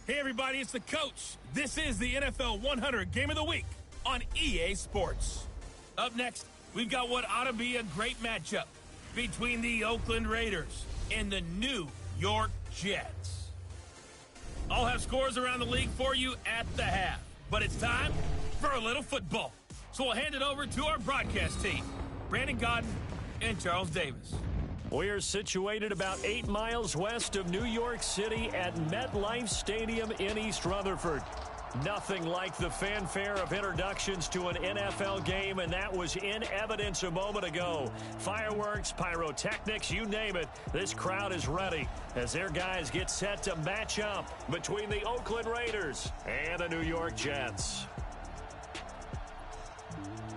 Hey everybody, it's the coach. This is the NFL 100 Game of the Week on EA Sports. Up next, we've got what ought to be a great matchup between the Oakland Raiders and the New York Jets. I'll have scores around the league for you at the half, but it's time for a little football. So we'll hand it over to our broadcast team, Brandon Godden and Charles Davis. We are situated about 8 miles west of New York City at MetLife Stadium in East Rutherford. Nothing like the fanfare of introductions to an NFL game, and that was in evidence a moment ago. Fireworks, pyrotechnics, you name it, this crowd is ready as their guys get set to match up between the Oakland Raiders and the New York Jets.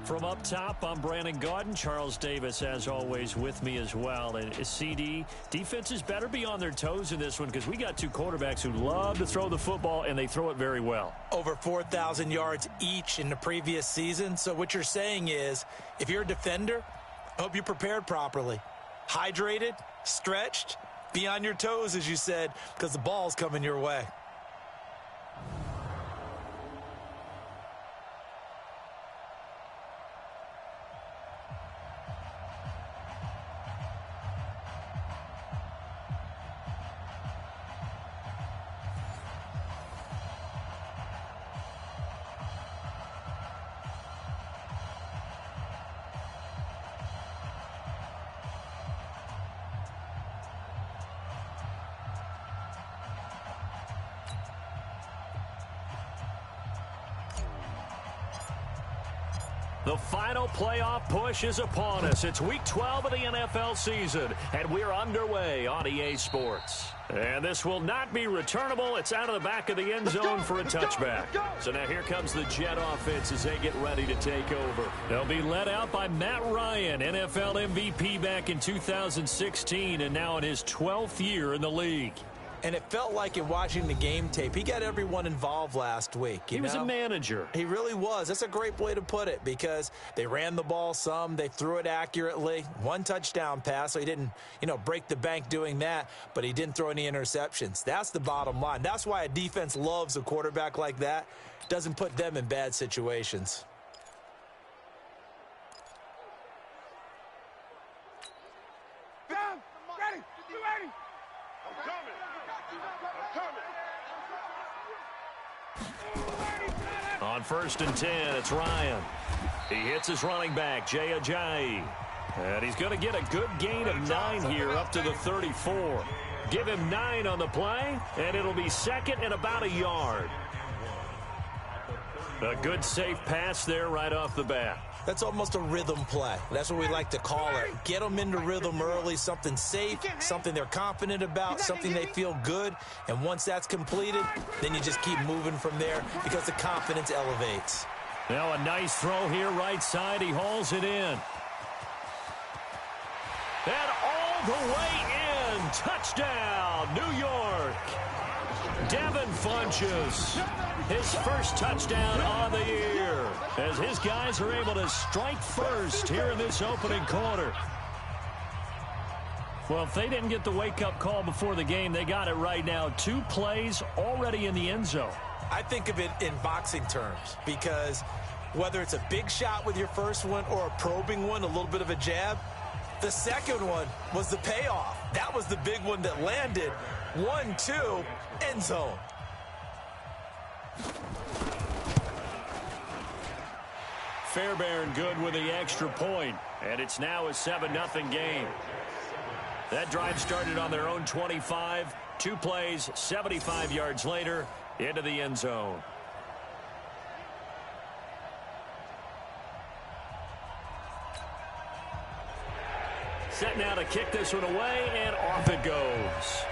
From up top, I'm Brandon Godden. Charles Davis, as always, with me as well. And CD, defenses better be on their toes in this one because we got two quarterbacks who love to throw the football, and they throw it very well. Over 4,000 yards each in the previous season. So what you're saying is, if you're a defender, I hope you're prepared properly. Hydrated, stretched, be on your toes, as you said, because the ball's coming your way. The final playoff push is upon us. It's Week 12 of the NFL season, and we're underway on EA Sports. And this will not be returnable. It's out of the back of the end zone for a touchback. So now here comes the Jet offense as they get ready to take over. They'll be led out by Matt Ryan, NFL MVP back in 2016, and now in his 12th year in the league. And it felt like in watching the game tape, he got everyone involved last week. He was a manager. He really was. That's a great way to put it because they ran the ball some. They threw it accurately. One touchdown pass, so he didn't, break the bank doing that, but he didn't throw any interceptions. That's the bottom line. That's why a defense loves a quarterback like that. Doesn't put them in bad situations. On 1st and 10, it's Ryan. He hits his running back, Jay Ajayi. And he's going to get a good gain of 9 here up to the 34. Give him 9 on the play, and it'll be second and about a yard. A good safe pass there right off the bat. That's almost a rhythm play. That's what we like to call it. Get them into rhythm early, something safe, something they're confident about, something they feel good. And once that's completed, then you just keep moving from there because the confidence elevates. Now a nice throw here right side. He hauls it in. And all the way in. Touchdown, New York. Devin Funchess, his first touchdown on the year, as his guys are able to strike first here in this opening quarter. Well, if they didn't get the wake-up call before the game, they got it right now. 2 plays already in the end zone. I think of it in boxing terms because whether it's a big shot with your first one or a probing one, a little bit of a jab, the second one was the payoff. That was the big one that landed. 1-2, end zone. Fairbairn good with the extra point, and it's now a 7-0 game. That drive started on their own 25. 2 plays, 75 yards later, into the end zone. Set now to kick this one away, and off it goes.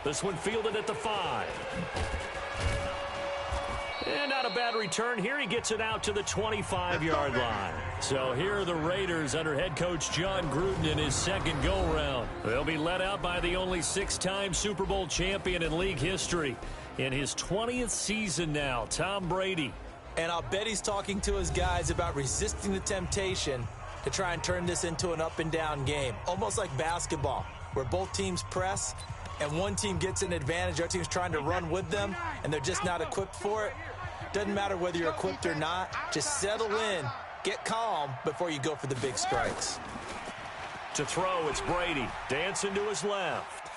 This one fielded at the 5. And not a bad return here. He gets it out to the 25-yard line. So here are the Raiders under head coach John Gruden in his second go-round. They'll be led out by the only 6-time Super Bowl champion in league history. In his 20th season now, Tom Brady. And I'll bet he's talking to his guys about resisting the temptation to try and turn this into an up-and-down game. Almost like basketball, where both teams press, and one team gets an advantage, our team's trying to run with them, and they're just not equipped for it, doesn't matter whether you're equipped or not, just settle in, get calm before you go for the big strikes. To throw, it's Brady, dancing to his left.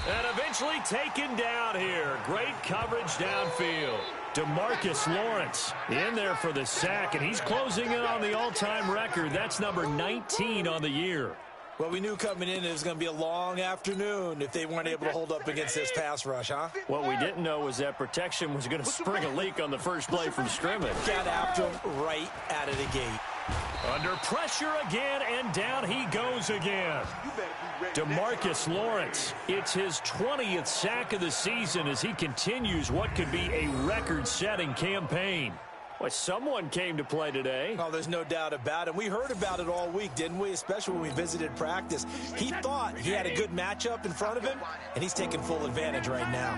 And eventually taken down here. Great coverage downfield. DeMarcus Lawrence in there for the sack, and he's closing in on the all-time record. That's number 19 on the year. Well, we knew coming in it was going to be a long afternoon if they weren't able to hold up against this pass rush, huh? What we didn't know was that protection was going to spring a leak on the first play from scrimmage. Got after him right out of the gate. Under pressure again, and down he goes again. DeMarcus Lawrence, it's his 20th sack of the season as he continues what could be a record-setting campaign. Well, someone came to play today. Oh, there's no doubt about it. We heard about it all week, didn't we? Especially when we visited practice. He thought he had a good matchup in front of him, and he's taking full advantage right now.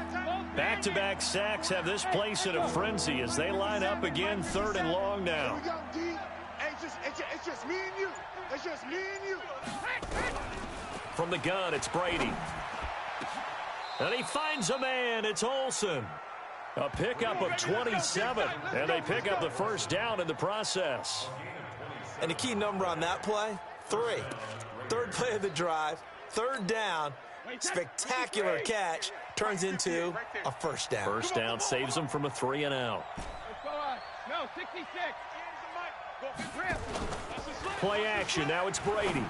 Back-to-back sacks have this place in a frenzy as they line up again, 3rd and long now. It's just me and you. It's just me and you. From the gun, it's Brady. And he finds a man. It's Olsen. A pickup of 27, and they pick up the first down in the process. And the key number on that play, 3. 3rd play of the drive, 3rd down, spectacular catch, turns into a first down. First down saves them from a 3 and out. No, 66. Play action, now it's Brady.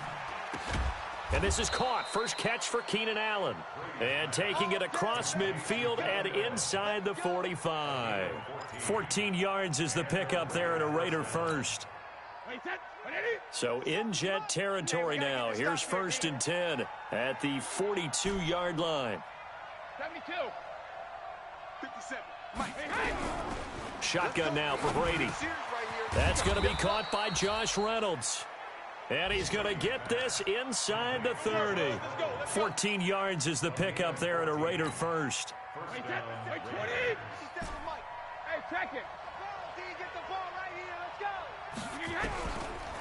And this is caught. First catch for Keenan Allen. And taking it across midfield and inside the 45. 14 yards is the pickup there at a Raider first. So in Jet territory now. Here's 1st and 10 at the 42-yard line. 72. 57. Shotgun now for Brady. That's going to be caught by Josh Reynolds. And he's going to get this inside the 30. 14 yards is the pickup there at a Raider first. Hey, check it.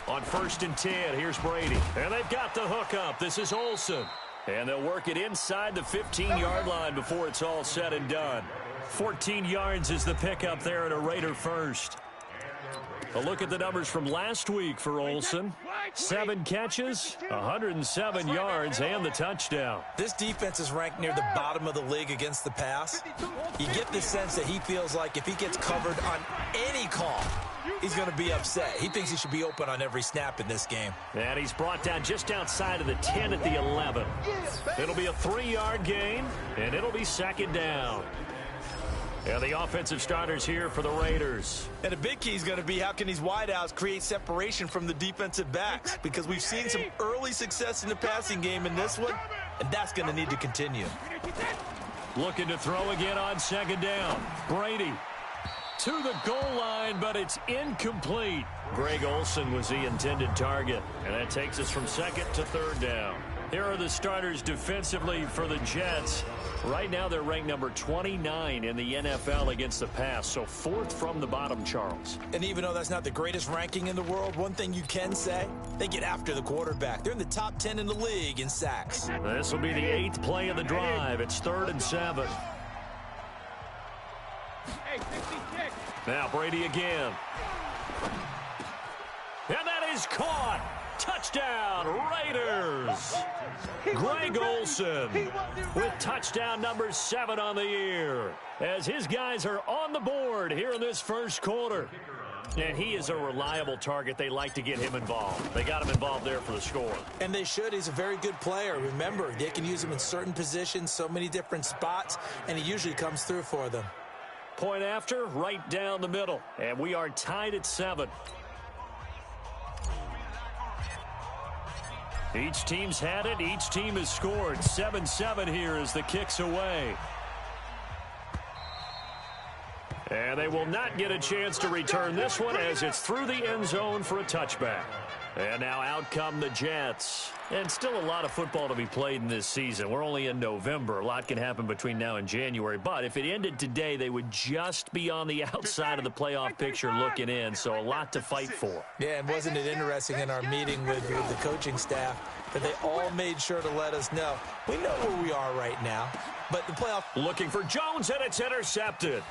On 1st and 10, here's Brady. And they've got the hook up. This is Olsen. And they'll work it inside the 15-yard line before it's all said and done. 14 yards is the pickup there at a Raider first. A look at the numbers from last week for Olsen. 7 catches, 107 yards, and the touchdown. This defense is ranked near the bottom of the league against the pass. You get the sense that he feels like if he gets covered on any call, he's going to be upset. He thinks he should be open on every snap in this game. And he's brought down just outside of the 10 at the 11. It'll be a 3-yard gain, and it'll be 2nd down. And the offensive starters here for the Raiders. And a big key is going to be how can these wideouts create separation from the defensive backs, because we've seen some early success in the passing game in this one, and that's going to need to continue. Looking to throw again on 2nd down. Brady to the goal line, but it's incomplete. Greg Olsen was the intended target, and that takes us from 2nd to 3rd down. Here are the starters defensively for the Jets. Right now, they're ranked number 29 in the NFL against the pass, so 4th from the bottom, Charles. And even though that's not the greatest ranking in the world, one thing you can say, they get after the quarterback. They're in the top 10 in the league in sacks. This will be the 8th play of the drive. It's 3rd and 7. Now Brady again. And that is caught. Touchdown, Raiders. Greg Olsen with touchdown number 7 on the year as his guys are on the board here in this first quarter. And he is a reliable target. They like to get him involved. They got him involved there for the score. And they should. He's a very good player. Remember, they can use him in certain positions, so many different spots, and he usually comes through for them. Point after, right down the middle. And we are tied at 7. Each team's had it. Each team has scored. 7-7 here as the kick's away. And they will not get a chance to return this one as it's through the end zone for a touchback. And now out come the Jets. And still a lot of football to be played in this season. We're only in November. A lot can happen between now and January. But if it ended today, they would just be on the outside of the playoff picture looking in. So a lot to fight for. Yeah, and wasn't it interesting in our meeting with the coaching staff? that they all made sure to let us know. We know where we are right now, but the playoff... Looking for Jones, and it's intercepted.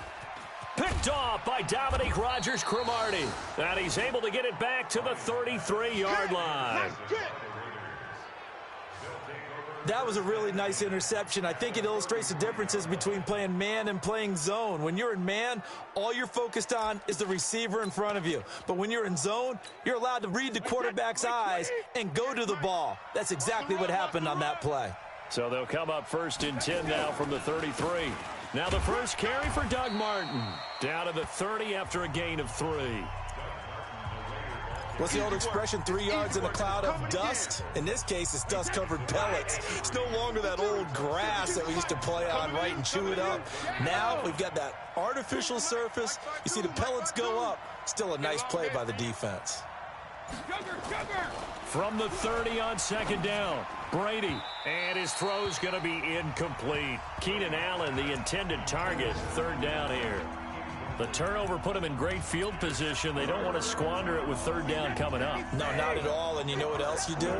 Picked off by Dominique Rodgers-Cromartie. And he's able to get it back to the 33-yard line. That was a really nice interception. I think it illustrates the differences between playing man and playing zone. When you're in man, all you're focused on is the receiver in front of you. But when you're in zone, you're allowed to read the quarterback's eyes and go to the ball. That's exactly what happened on that play. So they'll come up 1st and 10 now from the 33. Now the first carry for Doug Martin. Down to the 30 after a gain of 3. What's the old expression, 3 yards in a cloud of dust? In this case, it's dust-covered pellets. It's no longer that old grass that we used to play on, right, and chew it up. Now we've got that artificial surface. You see the pellets go up. Still a nice play by the defense. From the 30 on 2nd down, Brady. And his throw's going to be incomplete. Keenan Allen, the intended target, 3rd down here. The turnover put him in great field position. They don't want to squander it with 3rd down coming up. No, not at all. And you know what else you do?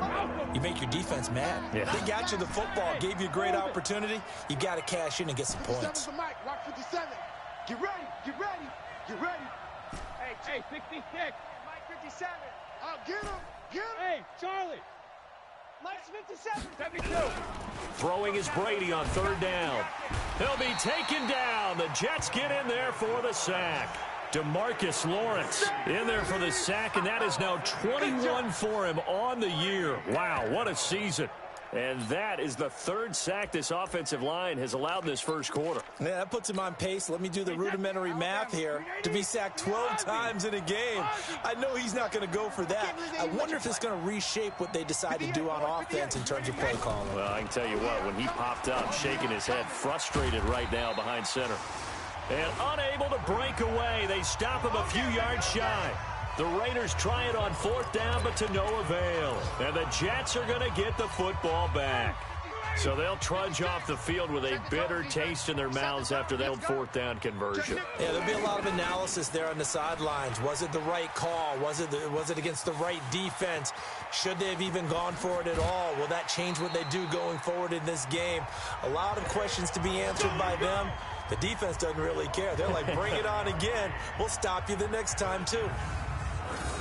You make your defense mad. Yeah. They got you the football, gave you a great opportunity. You got to cash in and get some points. Watch 57. Get ready, get ready, get ready. Hey, 66. Mike 57. Get him, get him. Hey, Charlie. Mike's 57. 72. Throwing is Brady on 3rd down. He'll be taken down. The Jets get in there for the sack. DeMarcus Lawrence in there for the sack, and that is now 21 for him on the year. Wow, what a season. And that is the 3rd sack this offensive line has allowed this first quarter. Yeah, that puts him on pace. Let me do the rudimentary math here. To be sacked 12 times in a game, I know he's not going to go for that. I wonder if it's going to reshape what they decide to do on offense in terms of play calling. Well, I can tell you what, when he popped up, shaking his head, frustrated right now behind center. And unable to break away, they stop him a few yards shy. The Raiders try it on 4th down, but to no avail. And the Jets are going to get the football back. So they'll trudge off the field with a bitter taste in their mouths after that 4th down conversion. Yeah, there'll be a lot of analysis there on the sidelines. Was it the right call? Was it against the right defense? Should they have even gone for it at all? Will that change what they do going forward in this game? A lot of questions to be answered by them. The defense doesn't really care. They're like, bring it on again. We'll stop you the next time, too.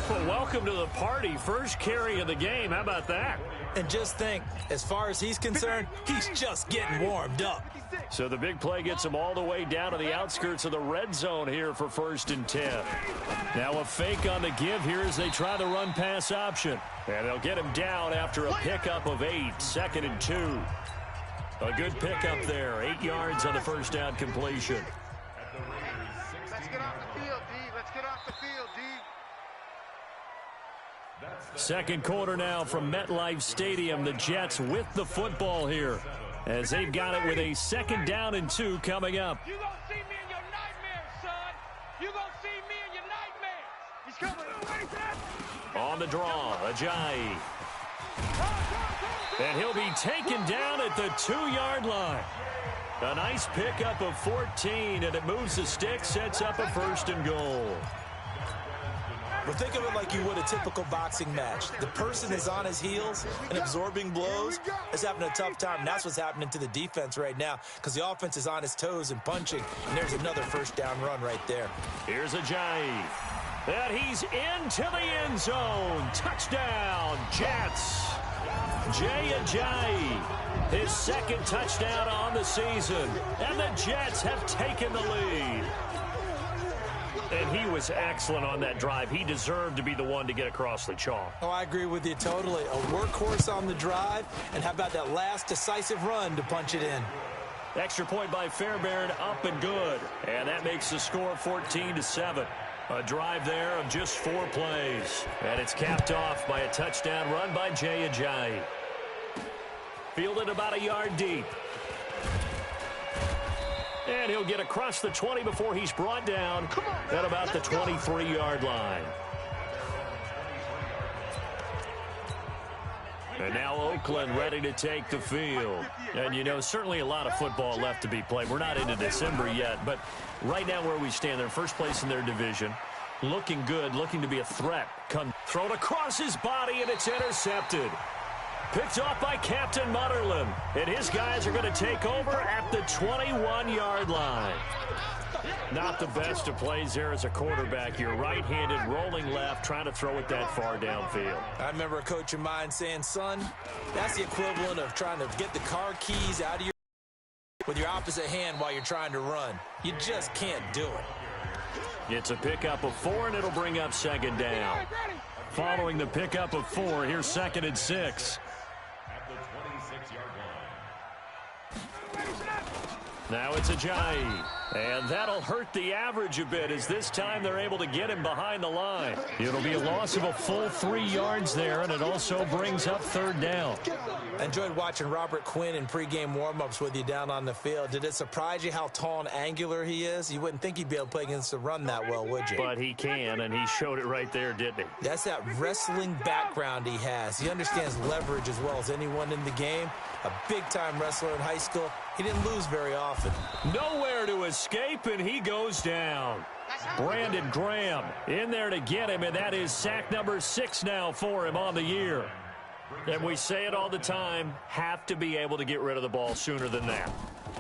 Well, welcome to the party. First carry of the game. How about that? And just think, as far as he's concerned, he's just getting warmed up. So the big play gets him all the way down to the outskirts of the red zone here for 1st and 10. Now a fake on the give here as they try the run-pass option. And they'll get him down after a pickup of 8, 2nd and 2. A good pickup there, 8 yards on the first down completion. Let's get off the field, D. Let's get off the field, D. Second quarter now from MetLife Stadium. The Jets with the football here as they've got it with a 2nd down and 2 coming up. You gonna see me in your nightmares, son. You gonna see me in your nightmares. He's coming. On the draw, Ajayi. And he'll be taken down at the 2-yard line. A nice pickup of 14, and it moves the stick, sets up a 1st and goal. Well, think of it like you would a typical boxing match. The person is on his heels and absorbing blows, is having a tough time. And that's what's happening to the defense right now because the offense is on his toes and punching. And there's another 1st down run right there. Here's Ajayi. And he's into the end zone. Touchdown, Jets. Jay Ajayi, his 2nd touchdown on the season. And the Jets have taken the lead. And he was excellent on that drive. He deserved to be the one to get across the chalk. Oh, I agree with you totally. A workhorse on the drive. And how about that last decisive run to punch it in? Extra point by Fairbairn, up and good. And that makes the score 14-7. A drive there of just 4 plays. And it's capped off by a touchdown run by Jay Ajayi. Fielded about a yard deep. And he'll get across the 20 before he's brought down at about the 23-yard line. And now Oakland ready to take the field. And, you know, certainly a lot of football left to be played. We're not into December yet, but right now where we stand, they're first place in their division. Looking good, looking to be a threat. Thrown across his body, and it's intercepted. Picked off by Captain Mutterland. And his guys are going to take over at the 21-yard line. Not the best of plays there as a quarterback. You're right-handed, rolling left, trying to throw it that far downfield. I remember a coach of mine saying, son, that's the equivalent of trying to get the car keys out of your with your opposite hand while you're trying to run. You just can't do it. It's a pickup of 4, and it'll bring up second down. Following the pickup of 4, here's 2nd and 6. Now it's Ajayi, and that'll hurt the average a bit as this time they're able to get him behind the line. It'll be a loss of a full 3 yards there, and it also brings up 3rd down. I enjoyed watching Robert Quinn in pregame warm-ups with you down on the field. Did it surprise you how tall and angular he is? You wouldn't think he'd be able to play against the run that well, would you? But he can, and he showed it right there, didn't he? That's that wrestling background he has. He understands leverage as well as anyone in the game. A big-time wrestler in high school. He didn't lose very often. Nowhere to escape, and he goes down. Brandon Graham in there to get him, and that is sack number 6 now for him on the year. And we say it all the time, have to be able to get rid of the ball sooner than that.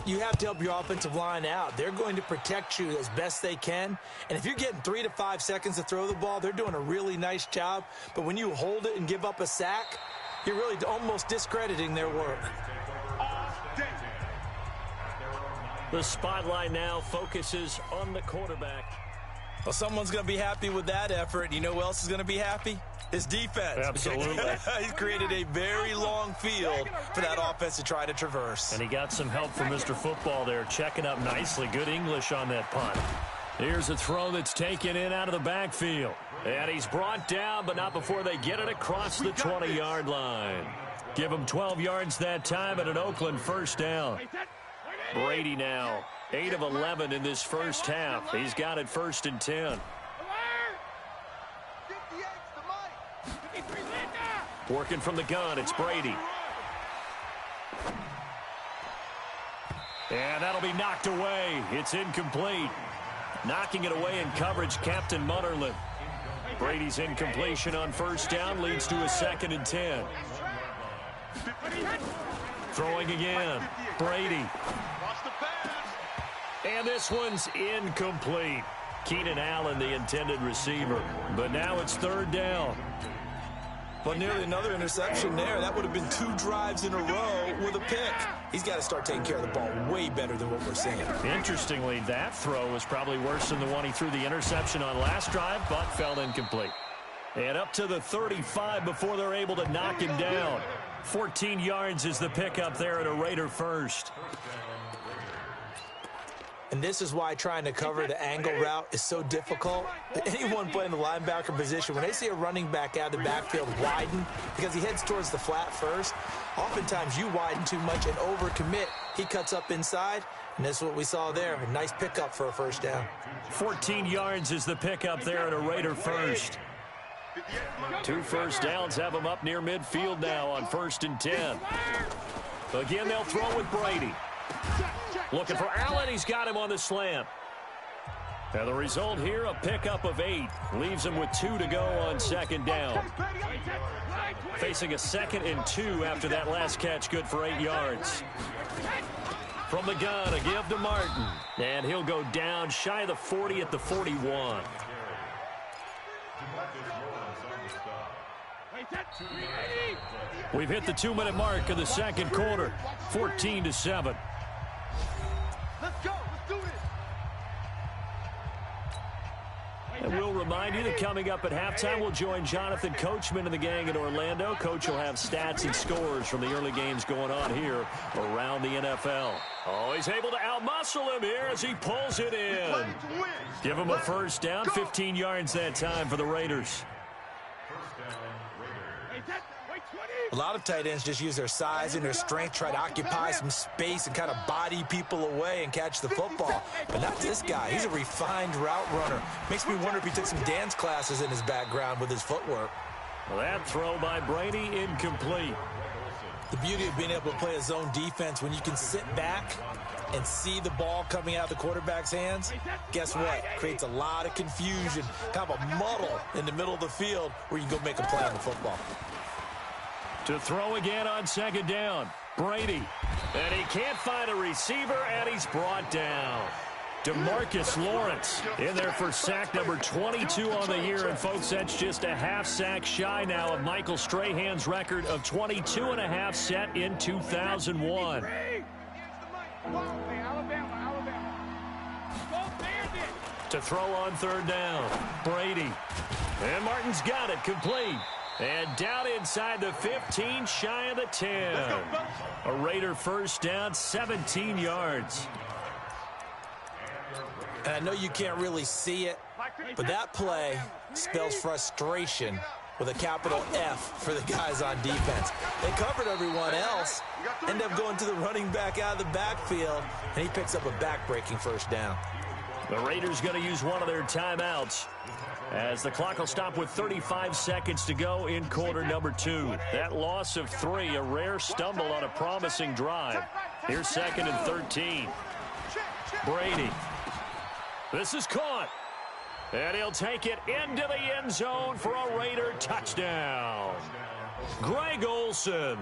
You have to help your offensive line out. They're going to protect you as best they can. And if you're getting 3 to 5 seconds to throw the ball, they're doing a really nice job. But when you hold it and give up a sack, you're really almost discrediting their work. The spotlight now focuses on the quarterback. Well, someone's going to be happy with that effort. You know who else is going to be happy? His defense. Absolutely. He's created a very long field for that offense to try to traverse. And he got some help from Mr. Football there, checking up nicely. Good English on that punt. Here's a throw that's taken in out of the backfield. And he's brought down, but not before they get it across the 20-yard line. Give him 12 yards that time and an Oakland 1st down. Brady now, 8 of 11 in this first half. He's got it 1st and 10. Working from the gun, it's Brady. And that'll be knocked away. It's incomplete. Knocking it away in coverage, Captain Mutterland. Brady's incompletion on 1st down leads to a 2nd and 10. Throwing again, Brady. And this one's incomplete. Keenan Allen, the intended receiver. But now it's 3rd down. But nearly another interception there. That would have been 2 drives in a row with a pick. He's got to start taking care of the ball way better than what we're seeing. Interestingly, that throw was probably worse than the one he threw the interception on last drive, but fell incomplete. And up to the 35 before they're able to knock him down. 14 yards is the pickup there at a Raider 1st. And this is why trying to cover the angle route is so difficult. Anyone playing the linebacker position, when they see a running back out of the backfield widen because he heads towards the flat first, oftentimes you widen too much and overcommit. He cuts up inside, and that's what we saw there. A nice pickup for a 1st down. 14 yards is the pickup there at a Raider 1st. 2 1st downs have him up near midfield now on 1st and 10. Again, they'll throw with Brady. Looking for Allen. He's got him on the slant. And the result here, a pickup of 8. Leaves him with 2 to go on 2nd down. Facing a 2nd and 2 after that last catch, good for 8 yards. From the gun, a give to Martin. And he'll go down shy of the 40 at the 41. We've hit the 2-minute mark of the 2nd quarter. 14-7. Let's go. Let's do it. And we'll remind you that coming up at halftime, we'll join Jonathan Coachman and the gang in Orlando. Coach will have stats and scores from the early games going on here around the NFL. Oh, he's able to outmuscle him here as he pulls it in. Give him a 1st down, 15 yards that time for the Raiders. A lot of tight ends just use their size and their strength, try to occupy some space and kind of body people away and catch the football. But not this guy. He's a refined route runner. Makes me wonder if he took some dance classes in his background with his footwork. Well, that throw by Brady incomplete. The beauty of being able to play a zone defense when you can sit back and see the ball coming out of the quarterback's hands, guess what? Creates a lot of confusion, kind of a muddle in the middle of the field where you can go make a play on the football. To throw again on second down. Brady. And he can't find a receiver, and he's brought down. DeMarcus Lawrence in there for sack number 22 on the year. And, folks, that's just a half sack shy now of Michael Strahan's record of 22.5 set in 2001. To throw on third down. Brady. And Martin's got it complete. And down inside the 15, shy of the 10. A Raider first down, 17 yards. And I know you can't really see it, but that play spells frustration with a capital F for the guys on defense. They covered everyone else, end up going to the running back out of the backfield, and he picks up a back-breaking first down. The Raiders going to use one of their timeouts as the clock will stop with 35 seconds to go in quarter number 2. That loss of 3, a rare stumble on a promising drive. Here's second and 13. Brady. This is caught. And he'll take it into the end zone for a Raider touchdown. Greg Olsen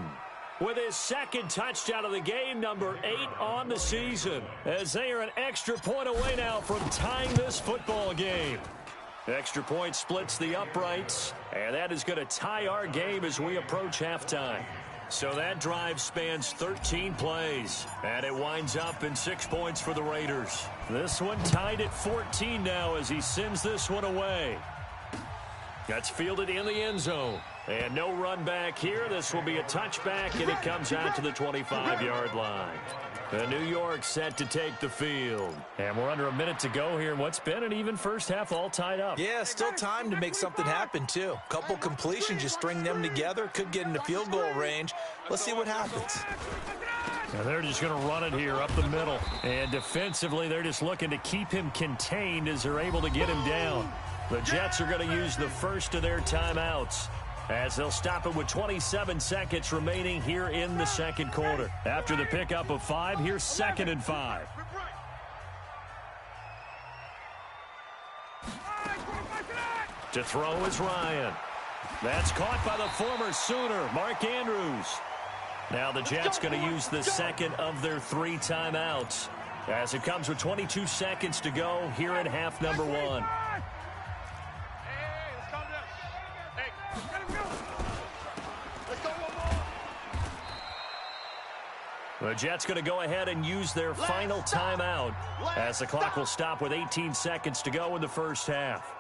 with his second touchdown of the game, number 8 on the season, as they are an extra point away now from tying this football game. Extra point splits the uprights, and that is going to tie our game as we approach halftime. So that drive spans 13 plays, and it winds up in 6 points for the Raiders. This one tied at 14 now as he sends this one away. That's fielded in the end zone. And no run back here. This will be a touchback, and it comes out to the 25-yard line. The New York set to take the field. And we're under a minute to go here in what's been an even first half, all tied up. Yeah, still time to make something happen, too. Couple completions, you string them together, could get into field goal range. Let's see what happens. Now they're just going to run it here up the middle. And defensively, they're just looking to keep him contained as they're able to get him down. The Jets are going to use the first of their timeouts, as they'll stop it with 27 seconds remaining here in the second quarter. After the pickup of 5, here's second and 5. To throw is Ryan. That's caught by the former Sooner, Mark Andrews. Now the Jets going to use the second of their 3 timeouts, as it comes with 22 seconds to go here in half number 1. The Jets going to go ahead and use their final timeout as the clock will stop with 18 seconds to go in the first half.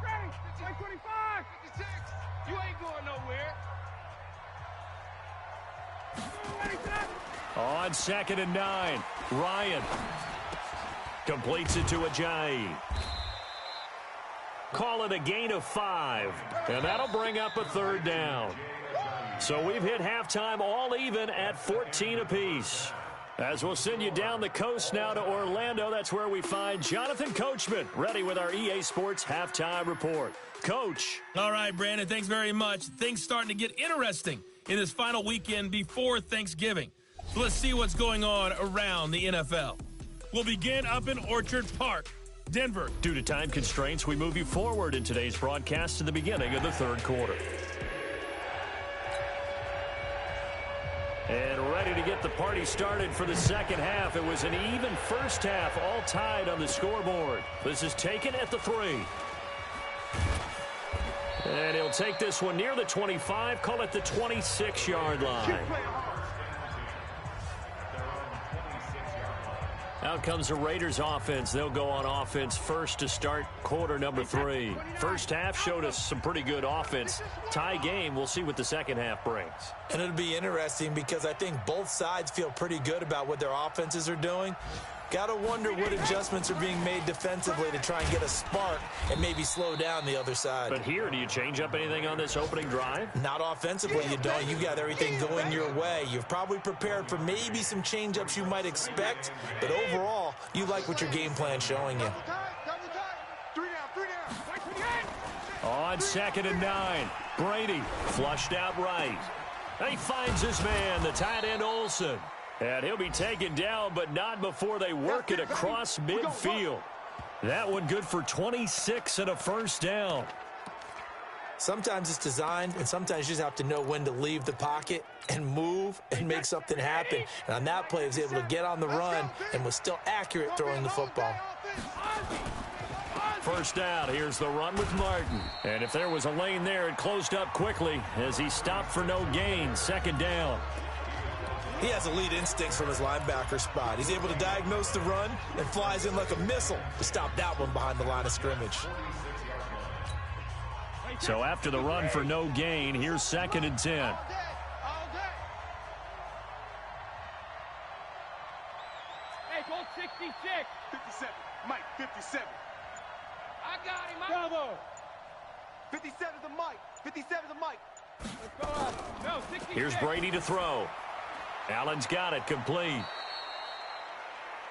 Ready, 25, 56. You ain't going nowhere. On second and 9, Ryan completes it to Ajayi. Call it a gain of 5, and that'll bring up a third down. So we've hit halftime all even at 14 apiece. As we'll send you down the coast now to Orlando, that's where we find Jonathan Coachman, ready with our EA Sports halftime report. Coach. All right, Brandon, thanks very much. Things starting to get interesting in this final weekend before Thanksgiving. So let's see what's going on around the NFL. We'll begin up in Orchard Park, Denver. Due to time constraints, we move you forward in today's broadcast to the beginning of the third quarter. And ready to get the party started for the second half. It was an even first half, all tied on the scoreboard. This is taken at the 3. And he'll take this one near the 25, call it the 26-yard line. Out comes the Raiders offense. They'll go on offense first to start quarter number 3. First half showed us some pretty good offense. Tie game, we'll see what the second half brings. And it'll be interesting because I think both sides feel pretty good about what their offenses are doing. Got to wonder what adjustments are being made defensively to try and get a spark and maybe slow down the other side. But here, do you change up anything on this opening drive? Not offensively, you don't. You got everything going your way. You've probably prepared for maybe some change-ups you might expect, but overall, you like what your game plan's showing you. On second and 9, Brady flushed out right. He finds his man, the tight end Olsen. And he'll be taken down, but not before they work it across midfield. That one good for 26 and a first down. Sometimes it's designed, and sometimes you just have to know when to leave the pocket and move and make something happen. And on that play, he was able to get on the run and was still accurate throwing the football. First down, here's the run with Martin. And if there was a lane there, it closed up quickly as he stopped for no gain. Second down. He has elite instincts from his linebacker spot. He's able to diagnose the run and flies in like a missile to stop that one behind the line of scrimmage. So after the run for no gain, here's 2nd and 10. All day. Hey, go 66. 57. Mike, 57. I got him. Bravo. 57's the Mike. 57's the Mike. Let's go up. No, 66. Here's Brady to throw. Allen's got it, complete.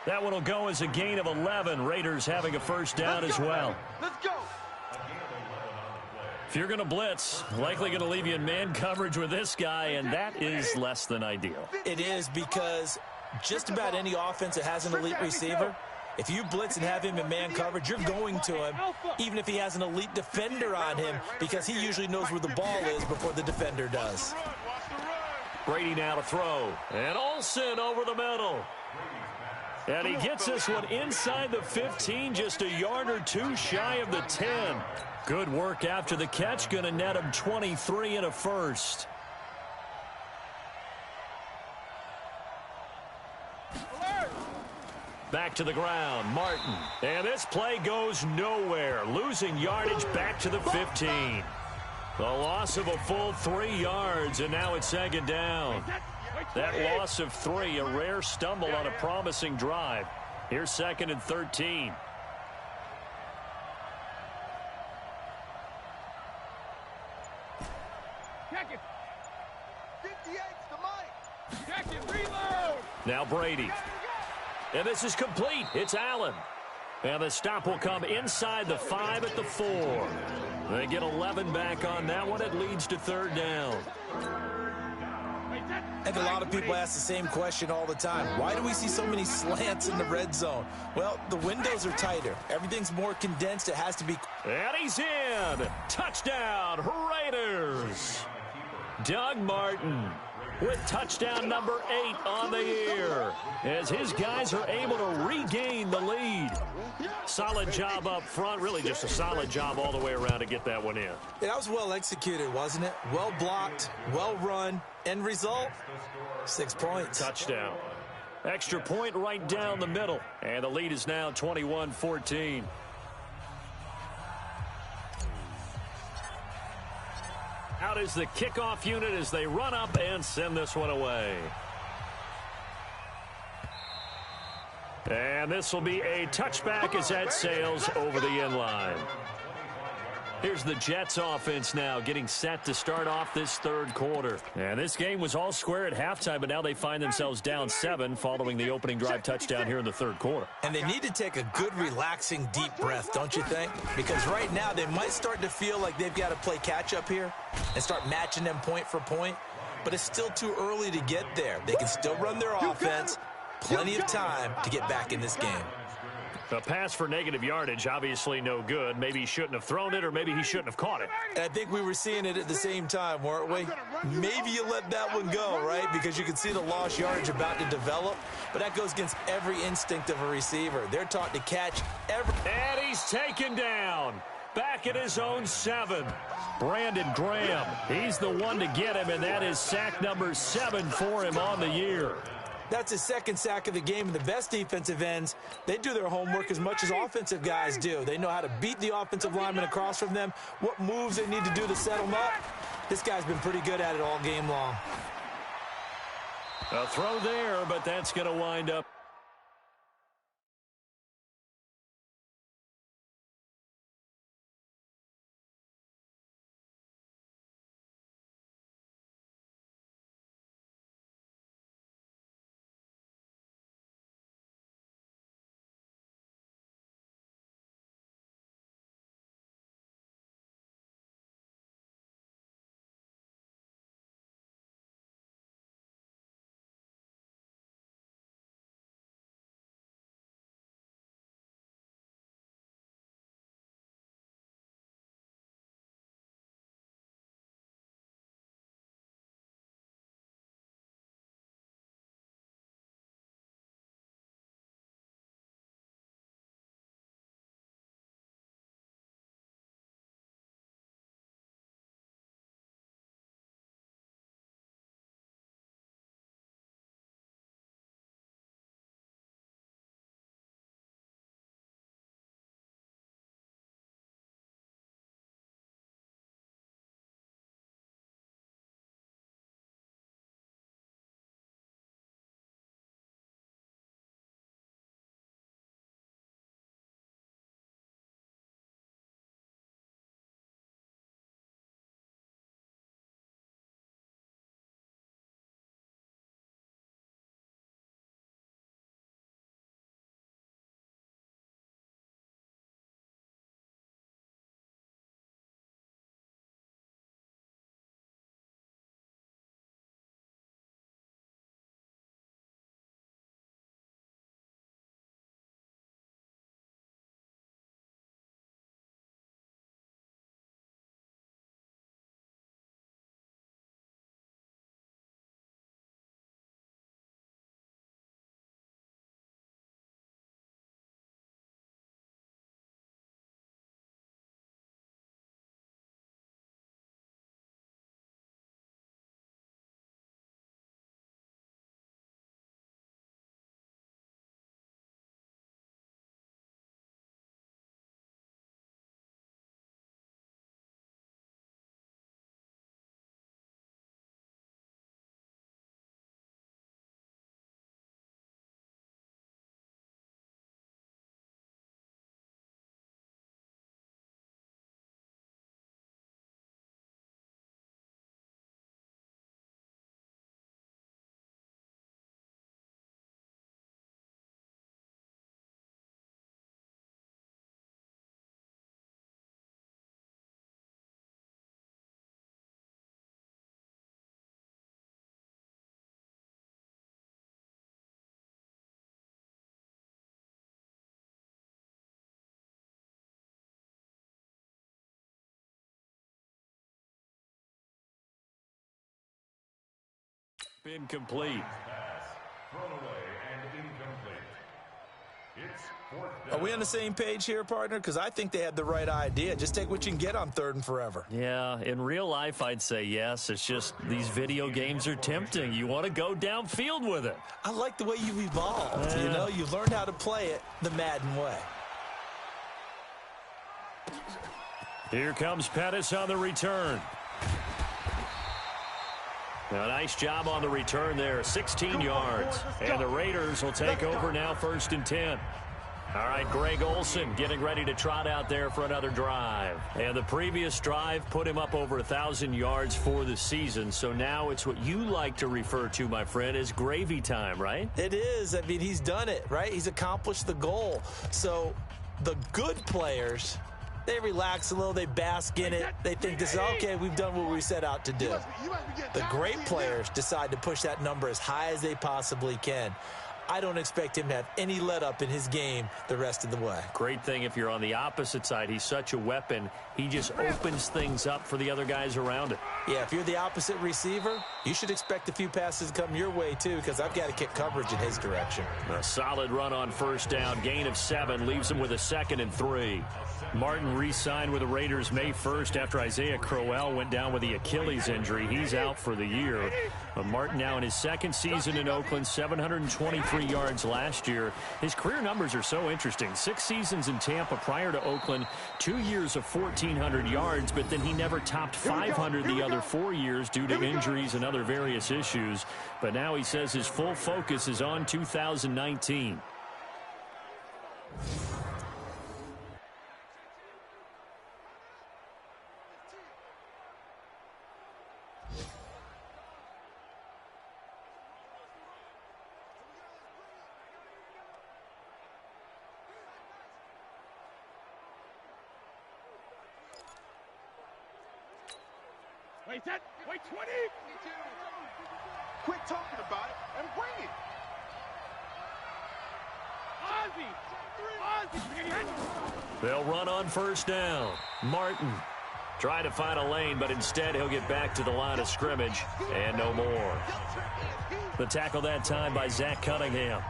That one will go as a gain of 11. Raiders having a first down as well. Let's go. If you're going to blitz, likely going to leave you in man coverage with this guy, and that is less than ideal. It is, because just about any offense that has an elite receiver, if you blitz and have him in man coverage, you're going to him, even if he has an elite defender on him, because he usually knows where the ball is before the defender does. Brady now to throw. And Olsen over the middle. And he gets this one inside the 15, just a yard or two shy of the 10. Good work after the catch. Going to net him 23 and a first. Back to the ground, Martin. And this play goes nowhere. Losing yardage back to the 15. The loss of a full 3 yards, and now it's 2nd down. That loss of 3, a rare stumble on a promising drive. Here's 2nd and 13. Check it. 58's the Mike. Check it. Reload. Now Brady. And this is complete. It's Allen. And the stop will come inside the 5 at the 4. They get 11 back on that one. It leads to 3rd down. I think a lot of people ask the same question all the time. Why do we see so many slants in the red zone? Well, the windows are tighter. Everything's more condensed. It has to be. And he's in. Touchdown, Raiders. Doug Martin with touchdown number 8 on the year, as his guys are able to regain the lead. Solid job up front, really just a solid job all the way around to get that one in. That was well executed, wasn't it? Well blocked, well run. End result, 6 points. Touchdown. Extra point right down the middle, and the lead is now 21-14. Out is the kickoff unit as they run up and send this one away. And this will be a touchback as that sails over the end line. Here's the Jets offense now getting set to start off this 3rd quarter. And this game was all square at halftime, but now they find themselves down 7 following the opening drive touchdown here in the 3rd quarter. And they need to take a good, relaxing, deep breath, don't you think? Because right now they might start to feel like they've got to play catch-up here and start matching them point for point. But it's still too early to get there. They can still run their offense. Plenty of time to get back in this game. A pass for negative yardage, obviously no good. Maybe he shouldn't have thrown it, or maybe he shouldn't have caught it. And I think we were seeing it at the same time, weren't we? Maybe you let that one go, right? Because you can see the lost yardage about to develop. But that goes against every instinct of a receiver. They're taught to catch every... And he's taken down. Back at his own 7. Brandon Graham. He's the one to get him, and that is sack number 7 for him on the year. That's his 2nd sack of the game, and the best defensive ends, they do their homework as much as offensive guys do. They know how to beat the offensive lineman across from them, what moves they need to do to set them up. This guy's been pretty good at it all game long. A throw there, but that's going to wind up Been complete. Pass, thrown away and incomplete. It's fourth down. Are we on the same page here, partner? Because I think they had the right idea. Just take what you can get on 3rd and forever. Yeah, in real life, I'd say yes. It's just these video games are tempting. You want to go downfield with it. I like the way you've evolved. You know, you've learned how to play it the Madden way. Here comes Pettis on the return. Now, nice job on the return there, 16 yards. And the Raiders will take over now 1st and 10. All right, Greg Olsen getting ready to trot out there for another drive. And the previous drive put him up over 1,000 yards for the season. So now it's what you like to refer to, my friend, as gravy time, right? It is. I mean, he's done it, right? He's accomplished the goal. So the good players, they relax a little, they bask in it. They think this is, okay, we've done what we set out to do. The great players decide to push that number as high as they possibly can. I don't expect him to have any let-up in his game the rest of the way. Great thing if you're on the opposite side. He's such a weapon. He just opens things up for the other guys around him. Yeah, if you're the opposite receiver, you should expect a few passes to come your way, too, because I've got to kick coverage in his direction. A solid run on 1st down. Gain of 7 leaves him with a 2nd and 3. Martin re-signed with the Raiders May 1st after Isaiah Crowell went down with the Achilles injury. He's out for the year. But Martin now in his 2nd season in Oakland, 723 yards last year. His career numbers are so interesting. 6 seasons in Tampa prior to Oakland, 2 years of 1,400 yards, but then he never topped 500 the other 4 years due to injuries and other various issues. But now he says his full focus is on 2019. Wait, that, wait, 20! Quit talking about it and bring it. Ozzy! They'll run on 1st down. Martin trying to find a lane, but instead he'll get back to the line of scrimmage and no more. The tackle that time by Zach Cunningham.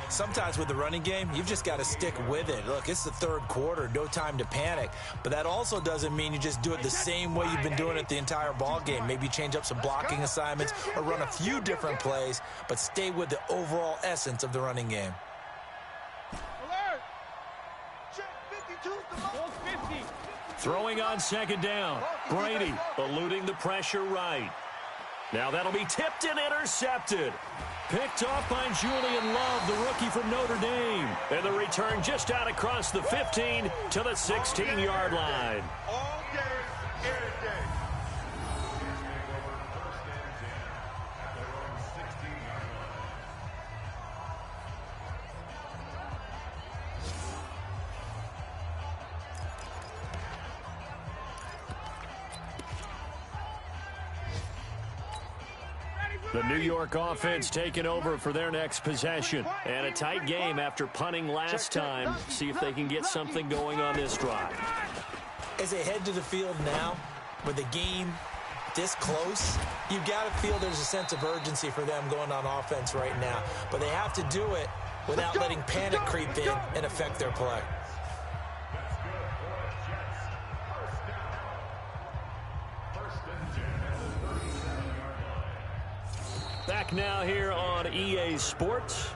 Sometimes with the running game, you've just got to stick with it. Look, it's the 3rd quarter, no time to panic. But that also doesn't mean you just do it the same way you've been doing it the entire ball game. Maybe change up some blocking assignments or run a few different plays, but stay with the overall essence of the running game. Alert! Check 52's the most 50. Throwing on 2nd down. Brady eluding the pressure right. Now that'll be tipped and intercepted. Picked off by Julian Love, the rookie from Notre Dame. And the return just out across the 15 to the 16-yard line. All day, every day. The New York offense taking over for their next possession. And a tight game after punting last time. See if they can get something going on this drive. As they head to the field now, with the game this close, you've got to feel there's a sense of urgency for them going on offense right now. But they have to do it without letting panic creep in and affect their play. Back now here on EA Sports.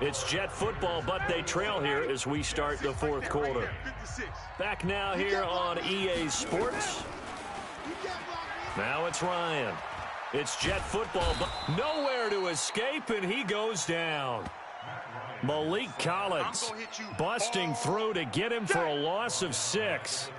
It's Jet football, but they trail here as we start the 4th quarter. Back now here on EA Sports. Now it's Ryan. It's Jet football, but nowhere to escape, and he goes down. Malik Collins busting through to get him for a loss of 6.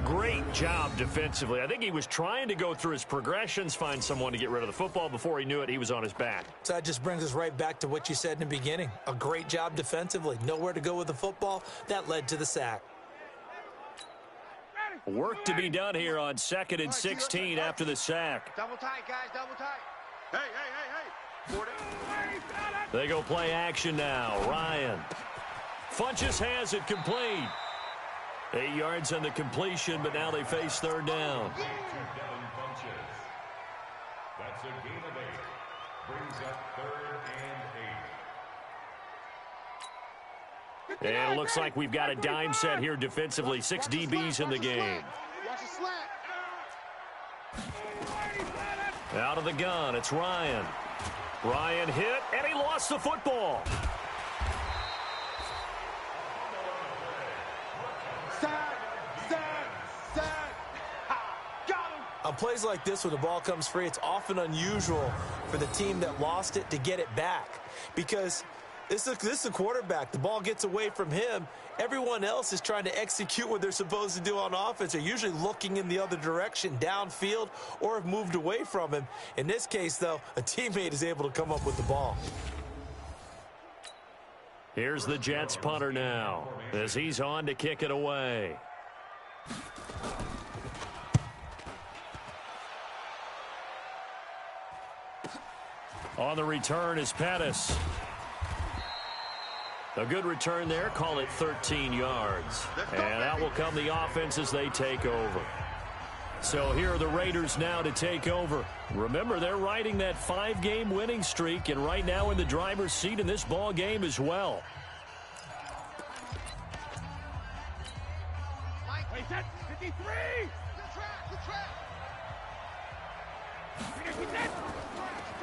Great job defensively. I think he was trying to go through his progressions, find someone to get rid of the football. Before he knew it, he was on his back. So that just brings us right back to what you said in the beginning. A great job defensively. Nowhere to go with the football. That led to the sack. Work to be done here on 2nd and 16 after the sack. Double tight, guys, double tight. Hey. 40. They go play action now. Ryan. Funches has it complete. 8 yards on the completion, but now they face 3rd down. That's a gain of 8. brings up 3rd and 8. And it looks like we've got a dime set here defensively. 6 DBs in the game. Watch the slant. Out of the gun, it's Ryan. Ryan hit, and he lost the football. On plays like this, when the ball comes free, it's often unusual for the team that lost it to get it back. Because this is a quarterback. The ball gets away from him. Everyone else is trying to execute what they're supposed to do on offense. They're usually looking in the other direction, downfield, or have moved away from him. In this case, though, a teammate is able to come up with the ball. Here's the Jets punter now as he's on to kick it away. On the return is Pettis. A good return there. Call it 13 yards. And that will come the offense as they take over. So here are the Raiders now to take over. Remember, they're riding that 5-game winning streak, and right now in the driver's seat in this ball game as well. Wait, that's 53!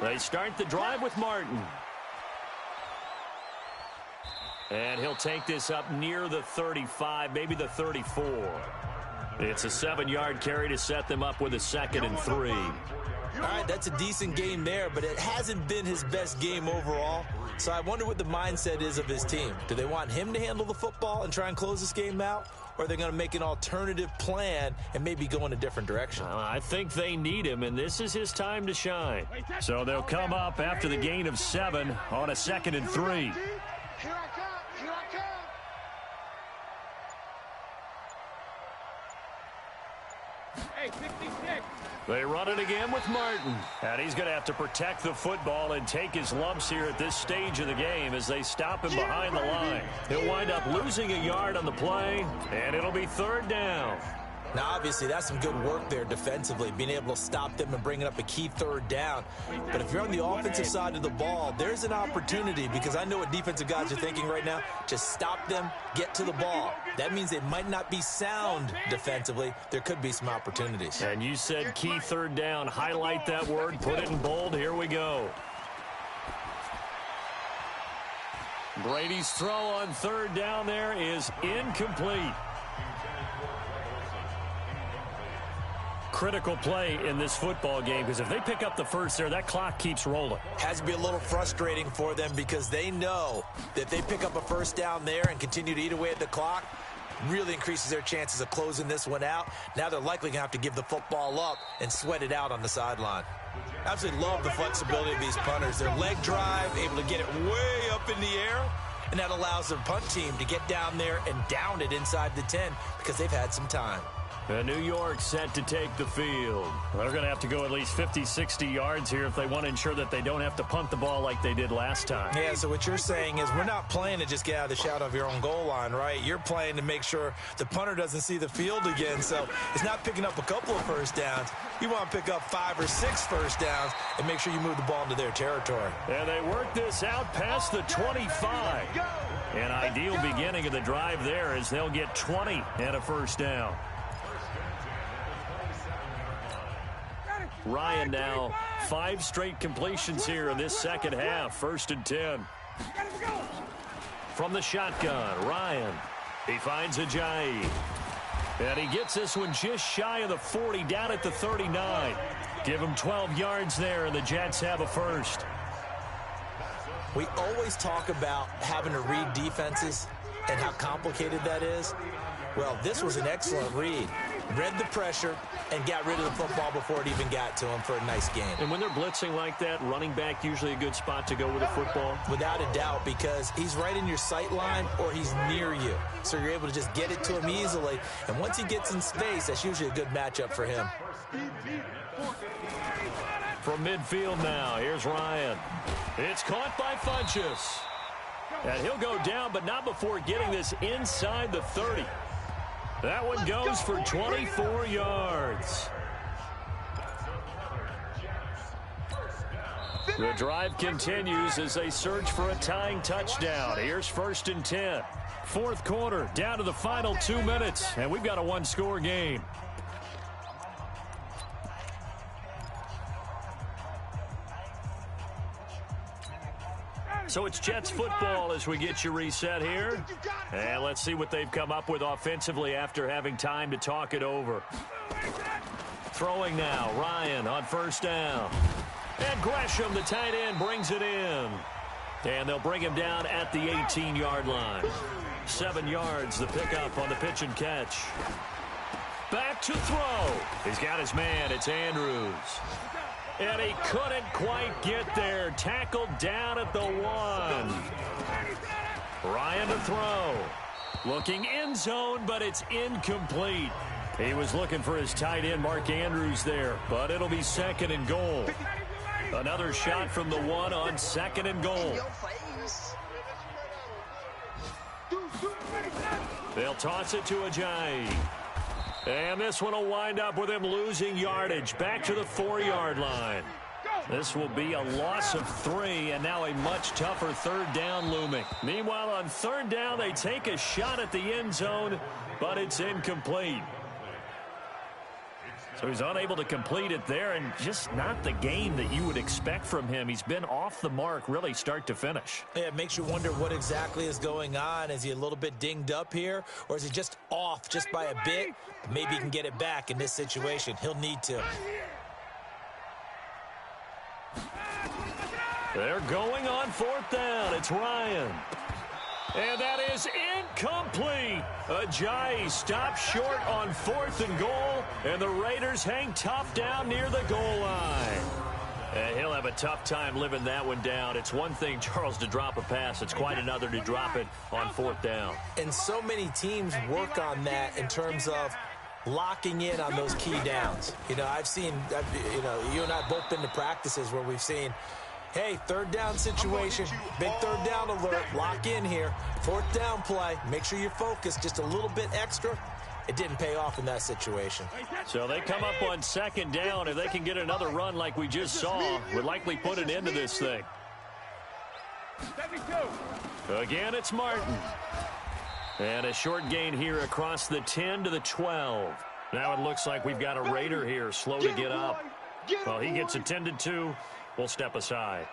They start the drive with Martin. And he'll take this up near the 35, maybe the 34. It's a 7-yard carry to set them up with a 2nd and 3. All right, that's a decent game there, but it hasn't been his best game overall. So I wonder what the mindset is of his team. Do they want him to handle the football and try and close this game out? Or are they going to make an alternative plan and maybe go in a different direction? I think they need him, and this is his time to shine. So they'll come up after the gain of 7 on a 2nd and 3. Here I come. Here I come. Hey, 66! They run it again with Martin. And he's going to have to protect the football and take his lumps here at this stage of the game as they stop him behind the line. He'll wind up losing a yard on the play, and it'll be 3rd down. Now, obviously, that's some good work there defensively, being able to stop them and bringing up a key 3rd down. But if you're on the offensive side of the ball, there's an opportunity, because I know what defensive guys are thinking right now. Just stop them, get to the ball. That means they might not be sound defensively. There could be some opportunities. And you said key 3rd down. Highlight that word, put it in bold. Here we go. Brady's throw on 3rd down there is incomplete. Critical play in this football game, because if they pick up the first there, that clock keeps rolling. Has to be a little frustrating for them, because they know that if they pick up a 1st down there and continue to eat away at the clock, really increases their chances of closing this one out. Now they're likely going to have to give the football up and sweat it out on the sideline. Absolutely love the flexibility of these punters. Their leg drive, able to get it way up in the air, and that allows their punt team to get down there and down it inside the 10 because they've had some time. And New York set to take the field. They're going to have to go at least 50, 60 yards here if they want to ensure that they don't have to punt the ball like they did last time. Yeah, so what you're saying is we're not playing to just get out of the shadow of your own goal line, right? You're playing to make sure the punter doesn't see the field again. So it's not picking up a couple of 1st downs. You want to pick up 5 or 6 1st downs and make sure you move the ball into their territory. And they work this out past the 25. An ideal beginning of the drive there as they'll get 20 and a 1st down. Ryan now 5 straight completions here in this 2nd half. 1st and 10. From the shotgun, Ryan. He finds Ajayi. And he gets this one just shy of the 40, down at the 39. Give him 12 yards there, and the Jets have a 1st. We always talk about having to read defenses and how complicated that is. Well, this was an excellent read. Read the pressure and got rid of the football before it even got to him for a nice game. And when they're blitzing like that, running back usually a good spot to go with the football? Without a doubt, because he's right in your sight line or he's near you. So you're able to just get it to him easily. And once he gets in space, that's usually a good matchup for him. From midfield now, here's Ryan. It's caught by Funchess. And he'll go down, but not before getting this inside the 30. That one goes for 24 yards. The drive continues as they search for a tying touchdown. Here's 1st and 10. Fourth quarter, down to the final 2 minutes, and we've got a one-score game. So it's Jets football as we get you reset here. And let's see what they've come up with offensively after having time to talk it over. Throwing now, Ryan on 1st down. And Gresham, the tight end, brings it in. And they'll bring him down at the 18-yard line. 7 yards, the pickup on the pitch and catch. Back to throw. He's got his man. It's Andrews. And he couldn't quite get there. Tackled down at the 1. Ryan to throw. Looking end zone, but it's incomplete. He was looking for his tight end, Mark Andrews, there. But it'll be 2nd and goal. Another shot from the 1 on 2nd and goal. They'll toss it to Ajayi. And this one will wind up with him losing yardage back to the 4-yard line. This will be a loss of 3, and now a much tougher 3rd down looming. Meanwhile, on 3rd down, they take a shot at the end zone, but it's incomplete. So he's unable to complete it there, and just not the game that you would expect from him. He's been off the mark really start to finish. Yeah, it makes you wonder what exactly is going on. Is he a little bit dinged up here, or is he just off just by a bit? Maybe he can get it back in this situation. He'll need to. They're going on 4th down. It's Ryan. And that is incomplete. Ajayi stops short on 4th and goal, and the Raiders hang tough down near the goal line. And he'll have a tough time living that one down. It's one thing, Charles, to drop a pass. It's quite another to drop it on 4th down. And so many teams work on that in terms of locking in on those key downs. You know, I've seen, you and I both been to practices where we've seen, hey, 3rd down situation, big 3rd down alert, lock in here. 4th down play, make sure you're focused just a little bit extra. It didn't pay off in that situation. So they come up on 2nd down. If they can get another run like we just saw, would likely put an end to this thing. Again, it's Martin. And a short gain here across the 10 to the 12. Now it looks like we've got a Raider here, slow to get up. Well, he gets attended to. We'll step aside.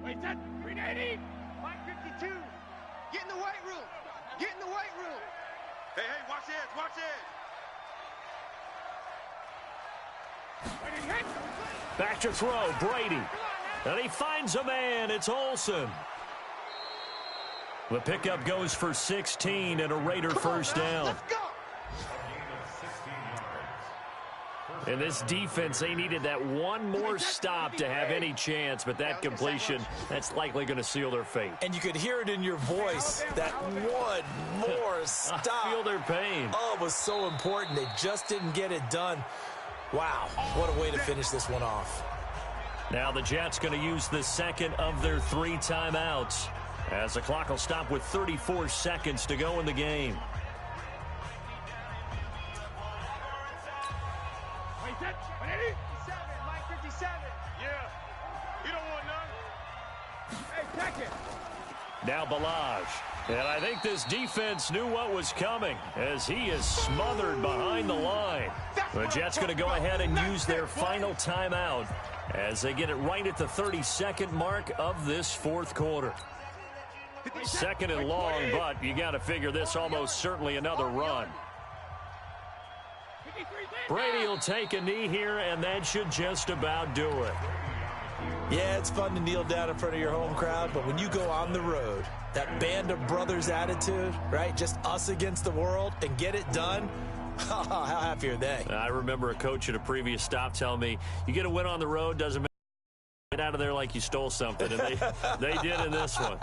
Wait, that 380. 552. Get in the weight room. Get in the weight room. Hey, watch this, watch this. Back to throw, Brady. And he finds a man. It's Olsen. The pickup goes for 16 and a Raider 1st down. Let's go. In this defense, they needed that one more stop to have any chance, but that completion, that's likely going to seal their fate. And you could hear it in your voice, that one more stop. I feel their pain. Oh, it was so important. They just didn't get it done. Wow, what a way to finish this one off. Now the Jets going to use the 2nd of their 3 timeouts as the clock will stop with 34 seconds to go in the game. Wait, that 180. 57. Yeah, you don't want none. Hey, check it. Now Balaj. And I think this defense knew what was coming as he is smothered behind the line. The Jets going to go ahead and use their final timeout as they get it right at the 32nd mark of this 4th quarter. 2nd and long, but you got to figure this almost certainly another run. Brady will take a knee here, and that should just about do it. Yeah, it's fun to kneel down in front of your home crowd, but when you go on the road, that band of brothers attitude, right? Just us against the world and get it done. How happy are they? I remember a coach at a previous stop telling me, you get a win on the road, doesn't matter. Get out of there like you stole something, and they did in this one.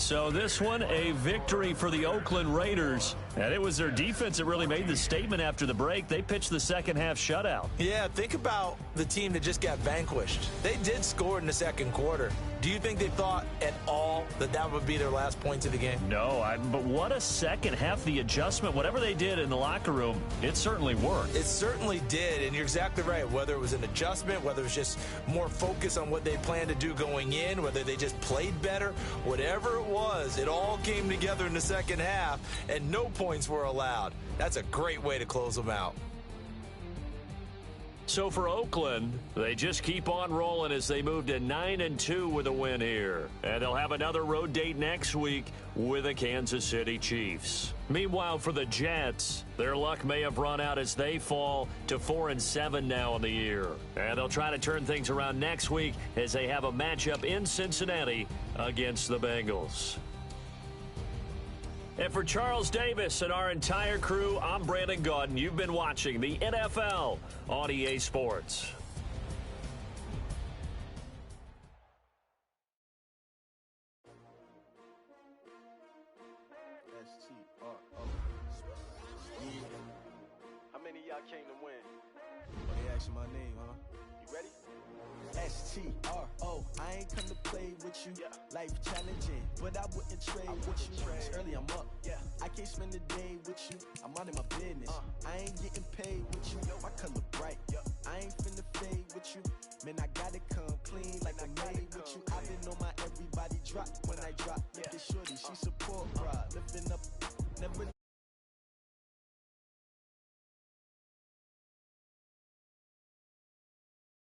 So this one, a victory for the Oakland Raiders. And it was their defense that really made the statement after the break. They pitched the second half shutout. Yeah, think about the team that just got vanquished. They did score in the second quarter. Do you think they thought at all that that would be their last points of the game? No, but what a second half. The adjustment, whatever they did in the locker room, it certainly worked. It certainly did, and you're exactly right. Whether it was an adjustment, whether it was just more focus on what they planned to do going in, whether they just played better, whatever it was, it all came together in the second half, and no points were allowed. That's a great way to close them out. So for Oakland, they just keep on rolling as they move to 9-2 with a win here. And they'll have another road date next week with the Kansas City Chiefs. Meanwhile, for the Jets, their luck may have run out as they fall to 4-7 now in the year. And they'll try to turn things around next week as they have a matchup in Cincinnati against the Bengals. And for Charles Davis and our entire crew, I'm Brandon Gaudin. You've been watching the NFL on EA Sports. How many of y'all came to win? They asking my name, huh? You ready? STRO, I ain't come to play with you. Life challenging, but I wouldn't trade with you. It's early, I'm up. I can't spend the day with you. I'm out of my business. I ain't getting paid with you. My color bright. I ain't finna fade with you. Man, I gotta come clean like I made with you. I've been on my everybody drop when I drop. Look at shorty, she so